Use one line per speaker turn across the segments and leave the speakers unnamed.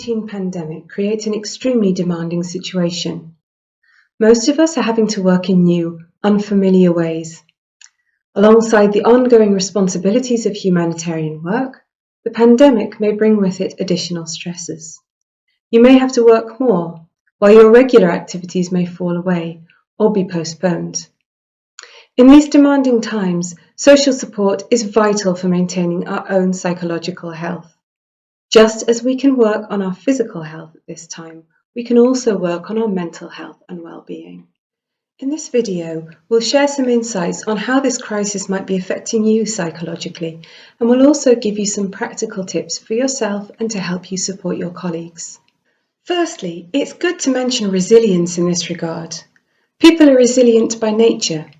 COVID-19 pandemic creates an extremely demanding situation. Most of us are having to work in new, unfamiliar ways. Alongside the ongoing responsibilities of humanitarian work, the pandemic may bring with it additional stresses. You may have to work more, while your regular activities may fall away or be postponed. In these demanding times, social support is vital for maintaining our own psychological health. Just as we can work on our physical health at this time, we can also work on our mental health and well-being. In this video, we'll share some insights on how this crisis might be affecting you psychologically, and we'll also give you some practical tips for yourself and to help you support your colleagues. Firstly, it's good to mention resilience in this regard. People are resilient by nature.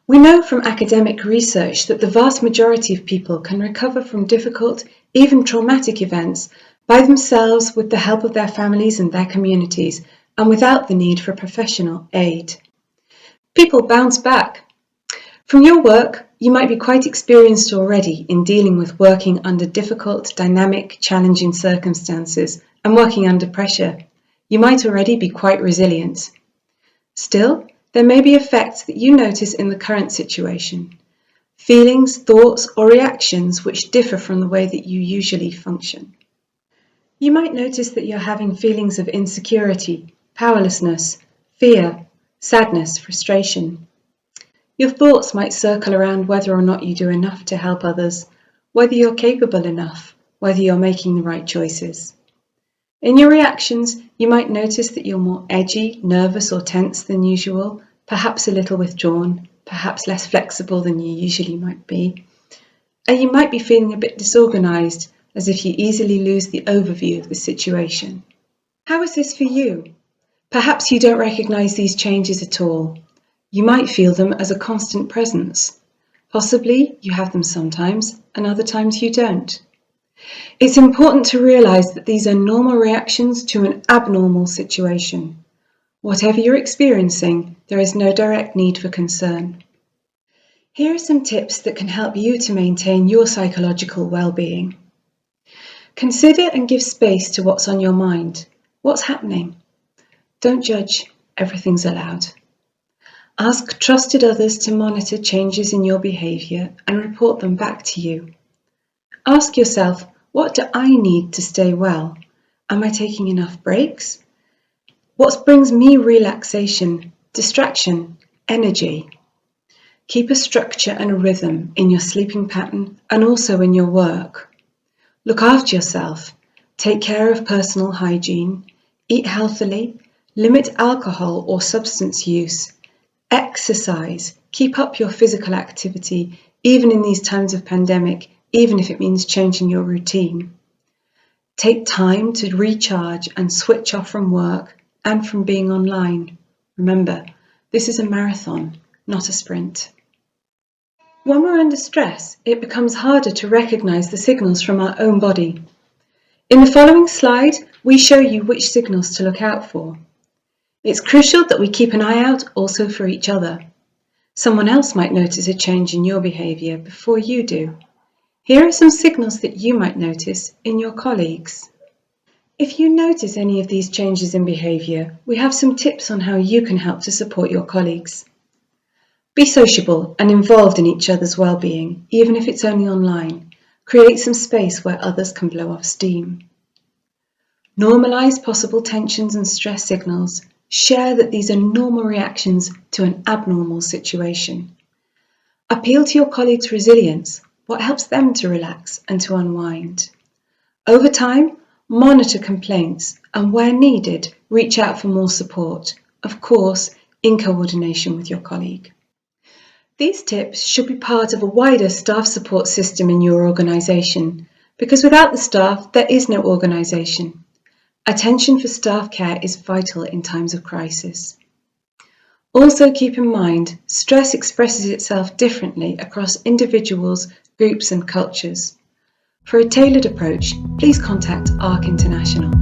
We know from academic research that the vast majority of people can recover from difficult, even traumatic events by themselves with the help of their families and their communities, and without the need for professional aid. People bounce back. From your work, you might be quite experienced already in dealing with working under difficult, dynamic, challenging circumstances and working under pressure. You might already be quite resilient. Still, there may be effects that you notice in the current situation. Feelings, thoughts, or reactions which differ from the way that you usually function. You might notice that you're having feelings of insecurity, powerlessness, fear, sadness, frustration. Your thoughts might circle around whether or not you do enough to help others, whether you're capable enough, whether you're making the right choices. In your reactions, you might notice that you're more edgy, nervous or tense than usual, perhaps a little withdrawn, perhaps less flexible than you usually might be. And you might be feeling a bit disorganized, as if you easily lose the overview of the situation. How is this for you? Perhaps you don't recognize these changes at all. You might feel them as a constant presence. Possibly you have them sometimes, and other times you don't. It's important to realize that these are normal reactions to an abnormal situation. Whatever you're experiencing, there is no direct need for concern. Here are some tips that can help you to maintain your psychological well-being. Consider and give space to what's on your mind. What's happening? Don't judge. Everything's allowed. Ask trusted others to monitor changes in your behavior and report them back to you. Ask yourself, what do I need to stay well? Am I taking enough breaks? What brings me relaxation, distraction, energy? Keep a structure and a rhythm in your sleeping pattern and also in your work. Look after yourself. Take care of personal hygiene. Eat healthily. Limit alcohol or substance use. Exercise. Keep up your physical activity, even in these times of pandemic, even if it means changing your routine. Take time to recharge and switch off from work and from being online. Remember, this is a marathon, not a sprint. When we're under stress, it becomes harder to recognize the signals from our own body. In the following slide, we show you which signals to look out for. It's crucial that we keep an eye out also for each other. Someone else might notice a change in your behavior before you do. Here are some signals that you might notice in your colleagues. If you notice any of these changes in behavior, we have some tips on how you can help to support your colleagues. Be sociable and involved in each other's well-being, even if it's only online. Create some space where others can blow off steam. Normalize possible tensions and stress signals. Share that these are normal reactions to an abnormal situation. Appeal to your colleagues' resilience. What helps them to relax and to unwind? Over time, monitor complaints and where needed, reach out for more support, of course, in coordination with your colleague. These tips should be part of a wider staff support system in your organisation, because without the staff, there is no organisation. Attention for staff care is vital in times of crisis. Also keep in mind, stress expresses itself differently across individuals, groups and cultures. For a tailored approach, please contact ARQ International.